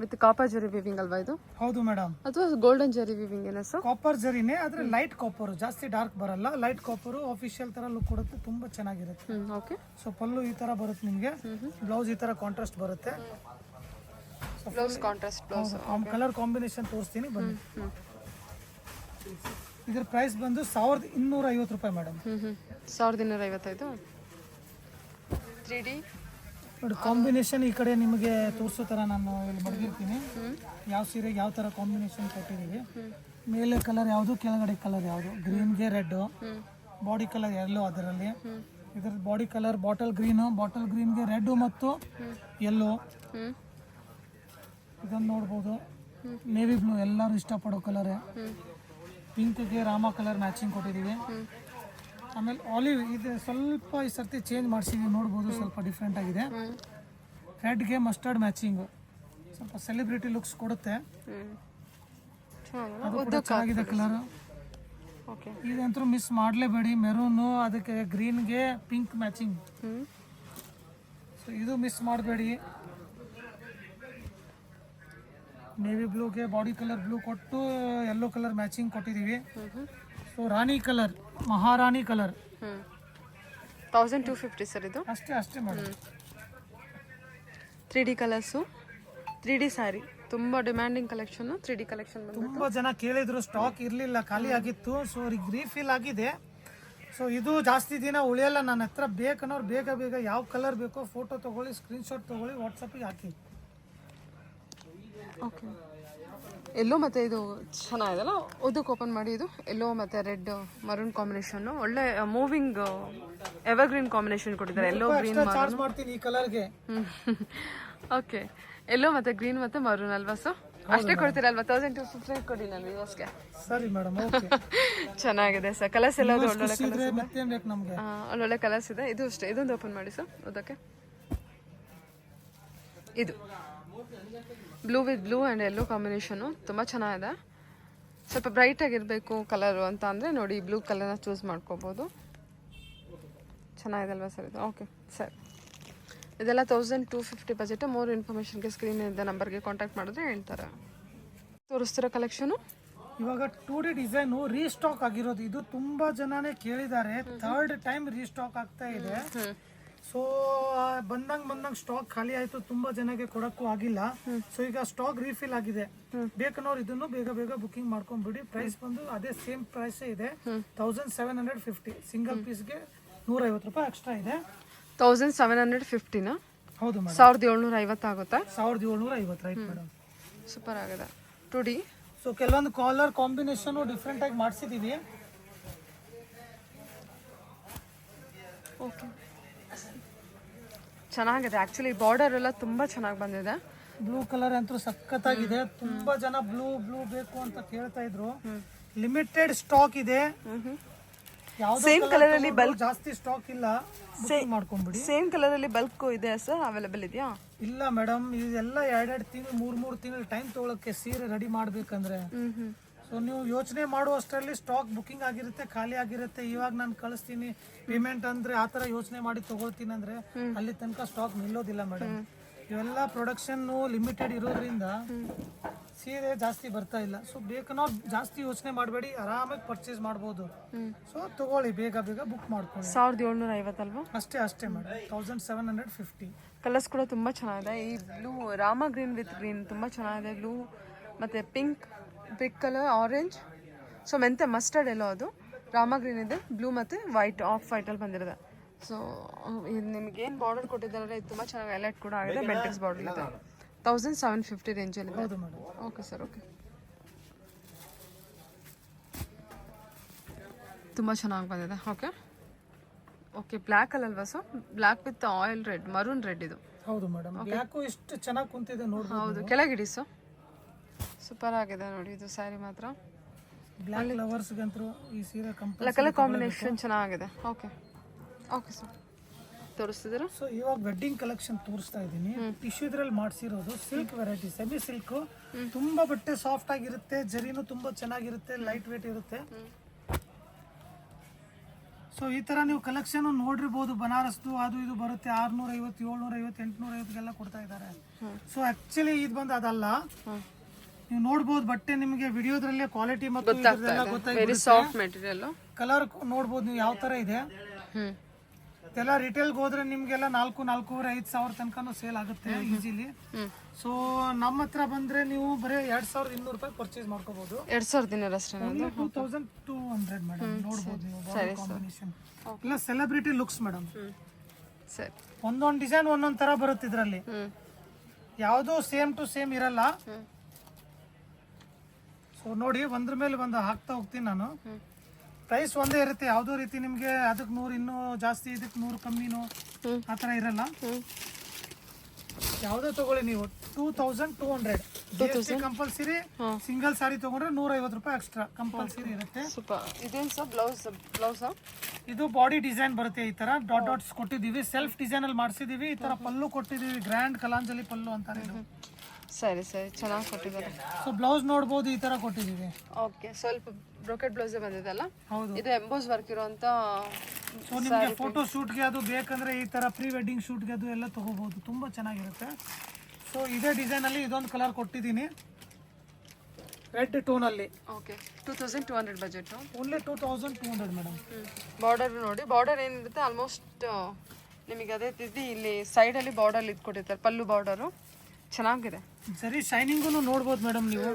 ವಿತ್ ಕಾಪರ್ ಜರಿ ವಿವಿಂಗ್ ಅಲ್ವಾ ಇದು? ಹೌದು ಮೇಡಮ್. ಅಥವಾ ಗೋಲ್ಡನ್ ಜರಿ ವಿವಿಂಗ್ ಏನ ಸರ್? ಕಾಪರ್ ಜರಿನೇ, ಆದ್ರೆ ಲೈಟ್ ಕಾಪರ್, ಜಾಸ್ತಿ ಡಾರ್ಕ್ ಬರಲ್ಲ. ಲೈಟ್ ಕಾಪರ್ ಆಫಿಷಿಯಲ್ ತರ ಲುಕ್ ಕೊಡುತ್ತೆ, ತುಂಬಾ ಚೆನ್ನಾಗಿರುತ್ತೆ. ಓಕೆ. ಸೊ ಪಲ್ಲು ಈ ತರ ಬರುತ್ತೆ ನಿಮಗೆ, ಬ್ಲೌಸ್ ಈ ತರ ಕಾಂಟ್ರಾಸ್ಟ್ ಬರುತ್ತೆ. Blouse contrast blouse. Colour combination ತೋರಿಸ್ತೀನಿ ಬನ್ನಿ. ಇದ್ರ ಪ್ರೈಸ್ ಬಂದು 1250 ರೂಪಾಯಿ ಮೇಡಮ್. 1255. 3D ನೋಡಿ ಕಾಂಬಿನೇಷನ್ ಈ ಕಡೆ ನಿಮಗೆ ತೋರಿಸೋ ಥರ ನಾನು ಇಲ್ಲಿ ಬರೆದಿರ್ತೀನಿ. ಯಾವ ಸೀರೆಗೆ ಯಾವ ಥರ ಕಾಂಬಿನೇಷನ್ ಕೊಟ್ಟಿದ್ದೀವಿ. ಮೇಲೆ ಕಲರ್ ಯಾವುದು, ಕೆಳಗಡೆ ಕಲರ್ ಯಾವುದು. ಗ್ರೀನ್ಗೆ ರೆಡ್, ಬಾಡಿ ಕಲರ್ ಯೆಲ್ಲೋ. ಅದರಲ್ಲಿ ಇದರ ಬಾಡಿ ಕಲರ್ ಬಾಟಲ್ ಗ್ರೀನ್ಗೆ ರೆಡ್ ಮತ್ತು ಯೆಲ್ಲೋ. ಇದನ್ನು ನೋಡ್ಬೋದು. ನೇವಿ ಬ್ಲೂ ಎಲ್ಲರೂ ಇಷ್ಟಪಡೋ ಕಲರೇ. ಪಿಂಕ್ಗೆ ರಾಮ ಕಲರ್ ಮ್ಯಾಚಿಂಗ್ ಕೊಟ್ಟಿದ್ದೀವಿ. ಆಮೇಲೆ ಆಲಿವ್ ಇದು ಸ್ವಲ್ಪ ಈ ಸರ್ತಿ ಚೇಂಜ್ ಮಾಡಿಸಿದ್ವಿ, ನೋಡ್ಬೋದು ಸ್ವಲ್ಪ ಡಿಫ್ರೆಂಟ್ ಆಗಿದೆ. ರೆಡ್ಗೆ ಮಸ್ಟರ್ಡ್ ಮ್ಯಾಚಿಂಗು, ಸ್ವಲ್ಪ ಸೆಲೆಬ್ರಿಟಿ ಲುಕ್ಸ್ ಕೊಡುತ್ತೆ. ಅದು ಕೂಡ ಚೆನ್ನಾಗಿದೆ ಕಲರ್. ಇದಂತೂ ಮಿಸ್ ಮಾಡಲೇಬೇಡಿ. ಮೆರೂನು ಅದಕ್ಕೆ ಗ್ರೀನ್ಗೆ ಪಿಂಕ್ ಮ್ಯಾಚಿಂಗ್. ಸೊ ಇದು ಮಿಸ್ ಮಾಡಬೇಡಿ. ನೇವಿ ಬ್ಲೂಗೆ ಬಾಡಿ ಕಲರ್ ಬ್ಲೂ ಕೊಟ್ಟು ಯೆಲ್ಲೋ ಕಲರ್ ಮ್ಯಾಚಿಂಗ್ ಕೊಟ್ಟಿದ್ದೀವಿ. ಸೊ ರಾಣಿ ಕಲರ್, ಮಹಾರಾಣಿ ಕಲರ್. 1250 ಸರ್ ಇದು. ಅಷ್ಟೇ madam. 3D colours, 3D sari ತುಂಬ ಡಿಮ್ಯಾಂಡಿಂಗ್ ಕಲೆಕ್ಷನ್. 3D ಕಲೆಕ್ಷನ್ ತುಂಬ ಜನ ಕೇಳಿದ್ರು, ಸ್ಟಾಕ್ ಇರಲಿಲ್ಲ, ಖಾಲಿ ಆಗಿತ್ತು. ಸೊ ಈಗ ರೀಫಿಲ್ ಆಗಿದೆ. ಸೊ ಇದು ಜಾಸ್ತಿ ದಿನ ಉಳಿಯಲ್ಲ. ನನ್ನ ಹತ್ರ ಬೇಕನ್ನೋರು ಬೇಗ ಯಾವ ಕಲರ್ ಬೇಕೋ ಫೋಟೋ ತೊಗೊಳ್ಳಿ, ಸ್ಕ್ರೀನ್ಶಾಟ್ ತೊಗೊಳ್ಳಿ, ವಾಟ್ಸಪ್ಪಿಗೆ ಹಾಕಿ. ಓಕೆ. ಎಲ್ಲೋ ಮತ್ತು ಇದು ಚೆನ್ನಾಗಿದೆಲ್ಲ, ಉದ್ದಕ್ಕೆ ಓಪನ್ ಮಾಡಿ. ಇದು ಎಲ್ಲೋ ಮತ್ತು ರೆಡ್ ಮರೂನ್ ಕಾಂಬಿನೇಷನ್ನು, ಒಳ್ಳೆ ಮೂವಿಂಗ್ ಎವರ್ಗ್ರೀನ್ ಕಾಂಬಿನೇಷನ್ ಕೊಟ್ಟಿದ್ದಾರೆ. ಎಲ್ಲೋ ಗ್ರೀನ್ ಚಾರ್ಜ್ ಮಾಡ್ತೀನಿ ಈ ಕಲರ್ಗೆ. ಓಕೆ. ಎಲ್ಲೋ ಮತ್ತು ಗ್ರೀನ್ ಮತ್ತು ಮರೂನ್ ಅಲ್ವಾ ಸರ್? ಅಷ್ಟೇ ಕೊಡ್ತೀರಲ್ವಾ? 1250 ಕೊಡಿ ನಾನು ವ್ಯೂವರ್ಸ್ಗೆ. ಸರಿ ಮೇಡಮ್, ಓಕೆ. ಚೆನ್ನಾಗಿದೆ ಸರ್. ಕಲರ್ಸ್ ಎಲ್ಲ ಒಳ್ಳೊಳ್ಳೆ ಕಲರ್ಸ್ ಇದೆ. ಮತ್ತೇನು ಬೇಕು ನಮಗೆ? ಒಳ್ಳೊಳ್ಳೆ ಕಲರ್ಸ್ ಇದೆ. ಇದು ಅಷ್ಟೇ. ಇದೊಂದು ಓಪನ್ ಮಾಡಿ ಸರ್ ಉದ್ದಕ್ಕೆ. ಇದು blue with blue and yellow combination ತುಂಬ ಚೆನ್ನಾಗಿದೆ. ಸ್ವಲ್ಪ ಬ್ರೈಟ್ ಆಗಿರಬೇಕು ಕಲರು ಅಂತ ಅಂದರೆ ನೋಡಿ, ಬ್ಲೂ ಕಲರ್ನ ಚೂಸ್ ಮಾಡ್ಕೋಬೋದು. ಚೆನ್ನಾಗಿದೆ ಅಲ್ವಾ ಸರ್ ಇದು? Okay sir. ಇದೆಲ್ಲ 1250 ಬಜೆಟ್. ಮೋರ್ ಇನ್ಫಾರ್ಮೇಷನ್ಗೆ ಸ್ಕ್ರೀನ್ ಇದೆ ನಂಬರ್ಗೆ ಕಾಂಟ್ಯಾಕ್ಟ್ ಮಾಡಿದ್ರೆ ಹೇಳ್ತಾರೆ. ತೋರಿಸ್ತಿರೋ ಕಲೆಕ್ಷನು ಇವಾಗ 2D ಡಿಸೈನು ರೀಸ್ಟಾಕ್ ಆಗಿರೋದು. ಇದು ತುಂಬಾ ಜನನೇ ಕೇಳಿದ್ದಾರೆ, 3rd ಟೈಮ್ ರೀಸ್ಟಾಕ್ ಆಗ್ತಾ ಇದೆ. ಸೊ ಬಂದಂಗ್ ಸ್ಟಾಕ್ ಖಾಲಿ ಆಯ್ತು, ತುಂಬಾ ಜನಕ್ಕೆ ಕೊಡಕ್ಕೂ ಆಗಿಲ್ಲ. ಸೊ ಈಗ ಸ್ಟಾಕ್ ರೀಫಿಲ್ ಆಗಿದೆ. ಬೇಕನ್ನೋರು ಇದನ್ನು ಬೇಗ ಬುಕಿಂಗ್ ಮಾಡ್ಕೊಂಡ್ಬಿಡಿ. ಪ್ರೈಸ್ ಬಂದು ಅದೇ ಸೇಮ್ ಪ್ರೈಸ್ ಇದೆ, 1750. ಸಿಂಗಲ್ ಪೀಸ್ಗೆ 150 ರೂಪಾಯಿ ಎಕ್ಸ್ಟ್ರಾ ಇದೆ. 1750ನಾ? ಹೌದು ಮೇಡಮ್. 1750 ಆಗುತ್ತಾ? 1750 ರೈಟ್ ಮೇಡಮ್. ಸೂಪರ್ ಆಗಿದೆ 2D. ಸೊ ಕೆಲವೊಂದು ಕಲರ್ ಕಾಂಬಿನೇಷನ್ ಡಿಫ್ರೆಂಟ್ ಆಗಿ ಮಾಡಿಸಿದೀವಿ. ಓಕೆ, ಚೆನ್ನಾಗಿದೆ. ಆಕ್ಚುಲಿ ಬಾರ್ಡರ್ ಎಲ್ಲ ತುಂಬಾ ಚೆನ್ನಾಗಿ ಬಂದಿದೆ. ಬ್ಲೂ ಕಲರ್ ಅಂತೂ ಸಖತ್ತಾಗಿದೆ. ತುಂಬಾ ಜನ ಬ್ಲೂ ಬೇಕು ಅಂತ ಕೇಳ್ತಾ ಇದ್ರು. ಲಿಮಿಟೆಡ್ ಸ್ಟಾಕ್ ಇದೆ. ಸೇಮ್ ಕಲರ್ ಅಲ್ಲಿ ಬಲ್ಕ್ ಜಾಸ್ತಿ ಸ್ಟಾಕ್ ಇಲ್ಲ, ಮಾಡ್ಕೊಂಡ್ಬಿಡಿ. ಸೇಮ್ ಕಲರ್ ಅಲ್ಲಿ ಬಲ್ಕ್ ಇದೆ ಸರ್, ಅವೈಲೇಬಲ್ ಇದೆಯಾ? ಇಲ್ಲ ಮೇಡಮ್, ಇದೆಲ್ಲ 2 ತಿಂಗಳು 3 ತಿಂಗಳು ಟೈಮ್ ತಗೊಳಕ್ಕೆ ಸೀರೆ ರೆಡಿ ಮಾಡ್ಬೇಕಂದ್ರೆ. ಸೊ ನೀವು ಯೋಚನೆ ಮಾಡುವಷ್ಟರಲ್ಲಿ ಸ್ಟಾಕ್ ಬುಕಿಂಗ್ ಆಗಿರುತ್ತೆ, ಖಾಲಿ ಆಗಿರುತ್ತೆ. ಇವಾಗ ನಾನು ಕಳಿಸ್ತೀನಿ ಪೇಮೆಂಟ್ ಅಂದ್ರೆ ಆ ಥರ ಯೋಚನೆ ಮಾಡಿ ತಗೊಳ್ತೀನಿ ಅಂದ್ರೆ ಅಲ್ಲಿ ತನಕ ಸ್ಟಾಕ್ ನಿಲ್ಲೋದಿಲ್ಲ ಮೇಡಮ್. ಇವೆಲ್ಲ ಪ್ರೊಡಕ್ಷನ್ ಲಿಮಿಟೆಡ್ ಇರೋದ್ರಿಂದ ಸೀರೆ ಜಾಸ್ತಿ ಬರ್ತಾ ಇಲ್ಲ. ಸೊ ಬೇಕನ್ನೋ ಜಾಸ್ತಿ ಯೋಚನೆ ಮಾಡಬೇಡಿ, ಆರಾಮಾಗಿ ಪರ್ಚೇಸ್ ಮಾಡ್ಬೋದು. ಸೊ ತಗೊಳ್ಳಿ, ಬೇಗ ಬೇಗ ಬುಕ್ ಮಾಡ್ಕೊಳ್ಳಿ. 1750 ಅಲ್ವಾ? ಅಷ್ಟೇ ಮೇಡಮ್, 1750. ಕಲರ್ಸ್ ಕೂಡ ತುಂಬ ಚೆನ್ನಾಗಿದೆ. ಈ ಬ್ಲೂ ರಾಮ ಗ್ರೀನ್ ವಿತ್ ಗ್ರೀನ್ ತುಂಬ ಚೆನ್ನಾಗಿದೆ. ಬ್ಲೂ ಮತ್ತು pink, brick colour, orange, so ಮೆಂತೆ ಮಸ್ಟರ್ಡ್ ಎಲ್ಲೋ ಅದು ರಾಮ ಗ್ರೀನ್ ಇದೆ. ಬ್ಲೂ ಮತ್ತು ವೈಟ್, ಆಫ್ ವೈಟಲ್ಲಿ ಬಂದಿರೋದೆ. ಸೊ ನಿಮಗೇನು ಬಾರ್ಡರ್ ಕೊಟ್ಟಿದ್ದಾರೆ ಇದು ತುಂಬ ಚೆನ್ನಾಗಿ ಹೈಲೈಟ್ ಕೂಡ ಆಗಿದೆ. ಬೆಂಟೆಕ್ಸ್ ಬಾರ್ಡರ್ ಇದೆ. 1750 ರೇಂಜಲ್ಲಿದೆ. ಹೌದು ಮೇಡಮ್. Okay sir, okay. ತುಂಬ ಚೆನ್ನಾಗಿ ಬಂದಿದೆ. ಓಕೆ ಓಕೆ, ಬ್ಲ್ಯಾಕ್ ಅಲ್ವಾ? So black with oil red, maroon red ಇದು. ಹೌದು ಮೇಡಮ್, ಬ್ಲ್ಯಾಕು ಎಷ್ಟು ಚೆನ್ನಾಗಿ ಕುಂತಿದೆ ನೋಡಿ. ಹೌದು, ಕೆಳಗಿಡಿ. ಸೊ ಸೂಪರ್ ಆಗಿದೆ ನೋಡಿ ಇದು ಸ್ಯಾರಿ ಮಾತ್ರ. ಬ್ಲ್ಯಾಕ್ ಲವರ್ಸ್ಗಂತೂ ಈ ಸೀರೆ ಅಲ್ಲ, ಕಲರ್ ಕಾಂಬಿನೇಷನ್ ಚೆನ್ನಾಗಿದೆ. ಓಕೆ ಓಕೆ ಸರ್, ತೋರಿಸ್ತಿದ್ದೀರಾ? ಸೊ ಇವಾಗ ವೆಡ್ಡಿಂಗ್ ಕಲೆಕ್ಷನ್ ತೋರಿಸ್ತಾ ಇದ್ದೀನಿ. ಟಿಶ್ಯೂ ಇದ್ರಲ್ಲಿ ಮಾಡಿಸಿರೋದು ಸಿಲ್ಕ್ ವೆರೈಟಿ, ಸೆಮಿ ಸಿಲ್ಕ್. ತುಂಬಾ ಬಟ್ಟೆ ಸಾಫ್ಟ್ ಆಗಿರುತ್ತೆ, ಜರಿನೂ ತುಂಬಾ ಚೆನ್ನಾಗಿರುತ್ತೆ, ಲೈಟ್ ವೇಟ್ ಇರುತ್ತೆ. ಸೊ ಈ ತರ ನೀವು ಕಲೆಕ್ಷನ್ ನೋಡಿರ್ಬೋದು. ಬನಾರಸ್ದು ಅದು ಇದು ಬರುತ್ತೆ 650, 750, 850 ಕೊಡ್ತಾ ಇದ್ದಾರೆ. ಸೊ ಆಕ್ಚುಲಿ ಇದು ಬಂದು ಅದಲ್ಲ. ನೀವು ನೋಡ್ಬೋದು ಬಟ್ಟೆ, ನಿಮಗೆ ವಿಡಿಯೋದ್ರಲ್ಲೇ ಕ್ವಾಲಿಟಿ ಮತ್ತು ಗೊತ್ತಾಗುತ್ತೆ. ಕಲರ್ ನೋಡ್ಬೋದು ನೀವು ಯಾವ ತರ ಇದೆ. ಎಲ್ಲ ರಿಟೇಲ್ಗೆ ಹೋದ್ರೆ ನಿಮ್ಗೆಲ್ಲ 4,500 ತನಕನೂ ಸೇಲ್ ಆಗುತ್ತೆ ಈಸಿಲಿ. ಸೊ ನಮ್ಮ ಹತ್ರ ಬಂದ್ರೆ ನೀವು ಬರೀ 2200 ರೂಪಾಯಿ ಪರ್ಚೇಸ್ ಮಾಡ್ಕೋಬಹುದು. 2200 ಅಷ್ಟೇ. 2200 ಮೇಡಮ್. ನೋಡ್ಬೋದು ನೀವು ಕಾಂಬಿನೇಷನ್ ಎಲ್ಲ ಸೆಲೆಬ್ರಿಟಿ ಲುಕ್ಸ್ ಮೇಡಮ್. ಸರಿ, ಒಂದೊಂದು ಡಿಸೈನ್ ಒಂದೊಂದ್ ತರ ಬರುತ್ತೆ ಇದರಲ್ಲಿ. ಯಾವುದೋ ಸೇಮ್ ಟು ಸೇಮ್ ಇರಲ್ಲ. ಸೊ ನೋಡಿ, ಒಂದ್ರ ಮೇಲೆ ಒಂದು ಹಾಕ್ತಾ ಹೋಗ್ತೀನಿ ನಾನು. ಪ್ರೈಸ್ ಒಂದೇ ಇರುತ್ತೆ, ಯಾವುದೋ ರೀತಿ ನಿಮಗೆ ಅದಕ್ಕೆ 100 ಇನ್ನೂ ಜಾಸ್ತಿ, ಇದಕ್ಕೆ 100 ಕಮ್ಮಿನೂ ಆ ಥರ ಇರಲ್ಲ. ಯಾವುದೇ ತಗೊಳ್ಳಿ ನೀವು 2200 ಕಂಪಲ್ಸರಿ. ಸಿಂಗಲ್ ಸಾರಿ ತಗೊಂಡ್ರೆ 150 ರೂಪಾಯಿ ಎಕ್ಸ್ಟ್ರಾ ಕಂಪಲ್ಸರಿ ಇರುತ್ತೆ. ಇದೇನು ಸರ್ ಬ್ಲೌಸ್? ಇದು ಬಾಡಿ ಡಿಸೈನ್ ಬರುತ್ತೆ. ಈ ತರ ಡಾಟ್ ಡಾಟ್ಸ್ ಕೊಟ್ಟಿದ್ದೀವಿ, ಸೆಲ್ಫ್ ಡಿಸೈನ್ ಅಲ್ಲಿ ಮಾಡಿಸಿದೀವಿ. ಈ ತರ ಪಲ್ಲು ಕೊಟ್ಟಿದ್ದೀವಿ, ಗ್ರ್ಯಾಂಡ್ ಕಲಾಂಜಲಿ ಪಲ್ಲು ಅಂತಾರೆ ಇದು. ಸರಿ ಸರಿ, ಚೆನ್ನಾಗಿ ಕೊಟ್ಟಿದ್ದಾರೆ. ಸೊ ಬ್ಲೌಸ್ ನೋಡ್ಬೋದು, ಈ ತರ ಕೊಟ್ಟಿದ್ದೀವಿ. ಓಕೆ, ಸ್ವಲ್ಪ ಬ್ರೋಕೆಟ್ ಬ್ಲೌಸ್ ಬಂದಿದೆಲ್ಲ. ಹೌದು, ಇದು ಎಂಬೋಸ್ ವರ್ಕ್ ಇರುವಂತ. ಸೊ ನಿಮಗೆ ಫೋಟೋ ಶೂಟ್ಗೆ ಅದು ಬೇಕಂದ್ರೆ ಈ ತರ ಪ್ರೀ ವೆಡ್ಡಿಂಗ್ ಶೂಟ್ಗೆ ಅದು ಎಲ್ಲ ತಗೋಬಹುದು, ತುಂಬಾ ಚೆನ್ನಾಗಿರುತ್ತೆ. ಸೊ ಇದೇ ಡಿಸೈನ್ ಅಲ್ಲಿ ಇದೊಂದು ಕಲರ್ ಕೊಟ್ಟಿದ್ದೀನಿ, ರೆಡ್ ಟೋನ್ ಅಲ್ಲಿ. Okay, 2200 budget. Only 2200 madam. Border ನೋಡಿ, ಬಾರ್ಡರ್ ಏನಿರುತ್ತೆ ಆಲ್ಮೋಸ್ಟ್ ನಿಮಗೆ ಅದೇ ರೀತಿ ಇಲ್ಲಿ ಸೈಡ್ ಅಲ್ಲಿ ಬಾರ್ಡರ್ ಇದು ಕೊಟ್ಟಿರ್ತಾರೆ, ಪಲ್ಲು ಬಾರ್ಡರು ಚೆನ್ನಾಗಿದೆ. ಸರಿ, ಶೈನಿಂಗು ನೋಡ್ಬೋದು ಮೇಡಮ್. ನೀವು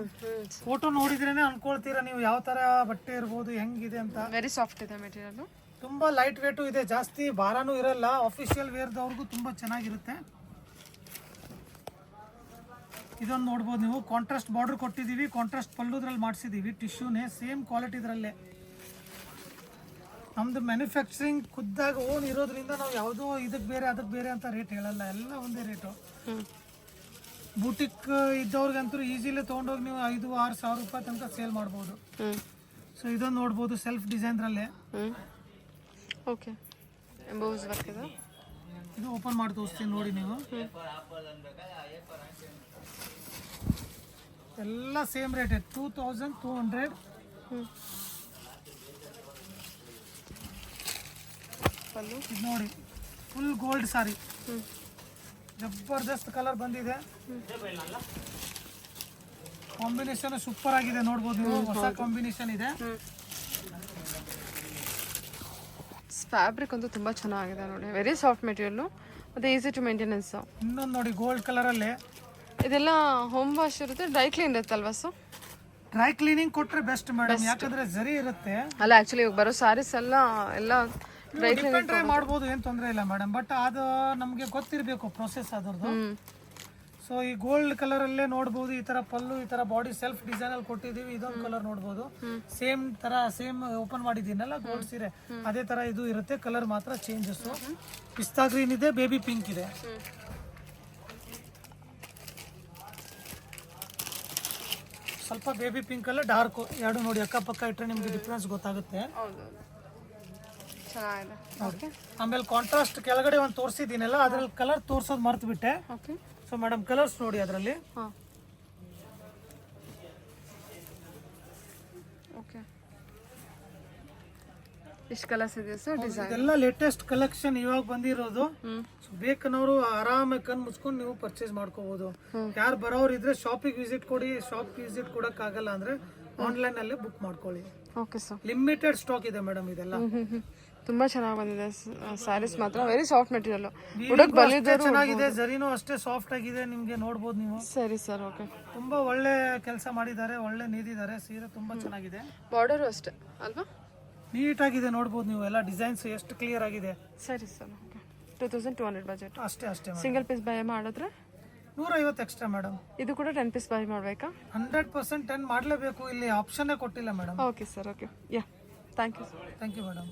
ಫೋಟೋ ನೋಡಿದ್ರೇನೆ ಅನ್ಕೊಳ್ತೀರಾ ನೀವು ಯಾವ ತರ ಬಟ್ಟೆ ಇರ್ಬೋದು, ಹೆಂಗಿದೆ ಅಂತ. ವೆರಿ ಸಾಫ್ಟ್ ಇದೆ ಮೆಟೀರಿಯಲ್, ತುಂಬಾ ಲೈಟ್ ವೇಟು ಇದೆ, ಜಾಸ್ತಿ ಭಾರನೂ ಇರಲ್ಲ. ಅಫಿಷಿಯಲ್ ವೇರ್ದವ್ರಿಗೂ ತುಂಬಾ ಚೆನ್ನಾಗಿರುತ್ತೆ. ಇದೊಂದು ನೋಡ್ಬೋದು ನೀವು, ಕಾಂಟ್ರಾಸ್ಟ್ ಬಾರ್ಡರ್ ಕೊಟ್ಟಿದ್ದೀವಿ, ಕಾಂಟ್ರಾಸ್ಟ್ ಪಲ್ಲುದ್ರಲ್ಲಿ ಮಾಡಿಸಿದ್ದೀವಿ, ಟಿಶ್ಯೂನೇ ಸೇಮ್ ಕ್ವಾಲಿಟಿ ಇದರಲ್ಲೇ. ನಮ್ದು ಮ್ಯಾನುಫ್ಯಾಕ್ಚರಿಂಗ್ ಖುದ್ದಾಗಿ ಓನ್ ಇರೋದ್ರಿಂದ ನಾವು ಯಾವುದೋ ಇದಕ್ಕೆ ಬೇರೆ ಅದಕ್ಕೆ ಬೇರೆ ಅಂತ ರೇಟ್ ಹೇಳಲ್ಲ, ಎಲ್ಲ ಒಂದೇ ರೇಟು. ಬೂಟಿಕ್ ಇದ್ದವ್ರಿಗಂತೂ ಈಸಿಲಿ ತೊಗೊಂಡೋಗಿ ನೀವು 5-6 ಸಾವಿರ ರೂಪಾಯಿ ತನಕ ಸೇಲ್ ಮಾಡ್ಬೋದು. ಸೊ ಇದೊಂದು ನೋಡ್ಬೋದು, ಸೆಲ್ಫ್ ಡಿಸೈನ್ರಲ್ಲೇ. ಓಕೆ, ಎಂಬೋಸ್ ವರ್ಕ್ ಇದೆ. ಇದು ಓಪನ್ ಮಾಡಿ ತೋರಿಸ್ತೀನಿ ನೋಡಿ ನೀವು. ಎಲ್ಲ ಸೇಮ್ ರೇಟ್, 2200. ಇದು ನೋಡಿ, ಫುಲ್ ಗೋಲ್ಡ್ ಸಾರಿ, ಜಬರ್ದಸ್ತ್ ಕಲರ್ ಬಂದಿದೆ. ಕಾಂಬಿನೇಷನ್ ಸೂಪರ್ ಆಗಿದೆ, ನೋಡ್ಬೋದು ನೀವು, ಹೊಸ ಕಾಂಬಿನೇಷನ್ ಇದೆ. ಫ್ಯಾಬ್ರಿಕ್ ಅಂತೂ ತುಂಬ ಚೆನ್ನಾಗಿದೆ ನೋಡಿ, ವೆರಿ ಸಾಫ್ಟ್ ಮೆಟೀರಿಯಲ್ ಮತ್ತು ಈಸಿ ಟು ಮೇಂಟೆನೆನ್ಸ್. ಇನ್ನೊಂದು ನೋಡಿ, ಗೋಲ್ಡ್ ಕಲರಲ್ಲಿ. ಇದೆಲ್ಲ ಹೋಮ್ ವಾಶ್ ಇರುತ್ತೆ, ಡ್ರೈ ಕ್ಲೀನ್ ಇರುತ್ತಲ್ವಾ? ಸೊ ಡ್ರೈ ಕ್ಲೀನಿಂಗ್ ಕೊಟ್ಟರೆ ಬೆಸ್ಟ್ ಮೇಡಮ್, ಯಾಕಂದ್ರೆ ಜರಿ ಇರುತ್ತೆ. ಅಲ್ಲ, ಆ್ಯಕ್ಚುಲಿ ಇವಾಗ ಬರೋ ಸ್ಯಾರೀಸ್ ಎಲ್ಲ ಡ್ರೈ ಕ್ಲೀನ್ ಟ್ರೈ ಮಾಡ್ಬೋದು, ಏನು ತೊಂದರೆ ಇಲ್ಲ ಮೇಡಮ್. ಬಟ್ ಅದು ನಮಗೆ ಗೊತ್ತಿರಬೇಕು ಪ್ರೊಸೆಸ್ ಅದರದ್ದು. ಸೊ ಈ ಗೋಲ್ಡ್ ಕಲರ್ ಅಲ್ಲೇ ನೋಡ್ಬೋದು, ಈ ತರ ಪಲ್ಲು, ಈ ತರ ಬಾಡಿ ಸೆಲ್ಫ್ ಡಿಸೈನ್ ಅಲ್ಲಿ ಕೊಟ್ಟಿದೀವಿ. ಇದೊಂದು ಕಲರ್ ನೋಡ್ಬೋದು, ಸೇಮ್ ತರ, ಸೇಮ್ ಓಪನ್ ಮಾಡಿದ್ದೀನಲ್ಲ ಗೋಲ್ಡ್ ಸೀರೆ, ಅದೇ ತರ ಇದು ಇರುತ್ತೆ. ಕಲರ್ ಮಾತ್ರ ಚೇಂಜಸ್. ಪಿಸ್ತಾ ಗ್ರೀನ್ ಇದೆ, ಬೇಬಿ ಪಿಂಕ್ ಇದೆ. ಸ್ವಲ್ಪ ಬೇಬಿ ಪಿಂಕ್ ಅಲ್ಲ ಡಾರ್ಕ್, ಎರಡು ನೋಡಿ ಅಕ್ಕಪಕ್ಕ ಇಟ್ಟರೆ ನಿಮ್ಗೆ ಡಿಫ್ರೆನ್ಸ್ ಗೊತ್ತಾಗುತ್ತೆ. ಆಮೇಲೆ ಕಾಂಟ್ರಾಸ್ಟ್ ಕೆಳಗಡೆ ಒಂದು ತೋರಿಸಿದ್ದೀನಲ್ಲ, ಅದ್ರಲ್ಲಿ ಕಲರ್ ತೋರ್ಸೋದು ಮರ್ತು ಬಿಟ್ಟೆ. ಸೊ ಮೇಡಮ್, ಕಲರ್ಸ್ ನೋಡಿ ಅದರಲ್ಲಿ. ಇಷ್ಟು ಕಲರ್ಸ್ ಇದೆ ಸರ್ ಡಿಸೈನ್. ಇದೆಲ್ಲ ಲೇಟೆಸ್ಟ್ ಕಲೆಕ್ಷನ್ ಇವಾಗ ಬಂದಿರೋದು. ಸೊ ಬೇಕನ್ನೋರು ಆರಾಮಾಗಿ ಕಣ್ ಮುಚ್ಕೊಂಡು ನೀವು ಪರ್ಚೇಸ್ ಮಾಡ್ಕೋಬಹುದು. ಯಾರು ಬರೋರು ಇದ್ರೆ ಶಾಪಿಗೆ ವಿಸಿಟ್ ಕೊಡಿ. ಶಾಪ್ ವಿಸಿಟ್ ಕೊಡಕ್ ಆಗಲ್ಲ ಅಂದ್ರೆ ಆನ್ಲೈನ್ ಅಲ್ಲೇ ಬುಕ್ ಮಾಡ್ಕೊಳ್ಳಿ. Okay sir. ಲಿಮಿಟೆಡ್ ಸ್ಟಾಕ್ ಇದೆ ಮೇಡಮ್ ಇದೆಲ್ಲ. ತುಂಬಾ ಚೆನ್ನಾಗಿ ಬಂದಿದೆ ಸ್ಯಾರೀಸ್ ಮಾತ್ರ. Very soft material. ಹುಡುಗ ಬಲಿದವರು ಚೆನ್ನಾಗಿದೆ, ಜರಿನೂ ಅಷ್ಟೇ ಸಾಫ್ಟ್ ಆಗಿದೆ, ನಿಮ್ಗೆ ನೋಡ್ಬೋದು ನೀವು. ಸರಿ ಸರ್. ಓಕೆ. ತುಂಬಾ ಒಳ್ಳೆ ಕೆಲಸ ಮಾಡಿದ್ದಾರೆ, ಒಳ್ಳೆ ನೀದಿದ್ದಾರೆ. ಸೀರೆ ತುಂಬಾ ಚೆನ್ನಾಗಿದೆ. ಬಾರ್ಡರು ಅಷ್ಟೇ ಅಲ್ವಾ? ನೀಟ್ ಆಗಿದೆ, ನೋಡ್ಬೋದು ನೀವು. ಎಲ್ಲ ಡಿಸೈನ್ಸ್ ಎಷ್ಟು ಕ್ಲಿಯರ್ ಆಗಿದೆ. ಸರಿ ಸರ್. ಓಕೆ. 2200 ಬಜೆಟ್. ಅಷ್ಟೇ ಅಷ್ಟೇ. ಸಿಂಗಲ್ ಪೀಸ್ ಬೈ ಮಾಡಿದ್ರೆ 150 ಎಕ್ಸ್ಟ್ರಾ ಮೇಡಮ್. ಇದು ಕೂಡ 10 ಪೀಸ್ ಬೈ ಮಾಡಬೇಕಾ? 100% 10 ಮಾಡಲೇಬೇಕು. ಇಲ್ಲಿ ಆಪ್ಷನ್ನೇ ಕೊಟ್ಟಿಲ್ಲ madam. Okay sir. Okay. Yeah, thank you sir. Thank you madam.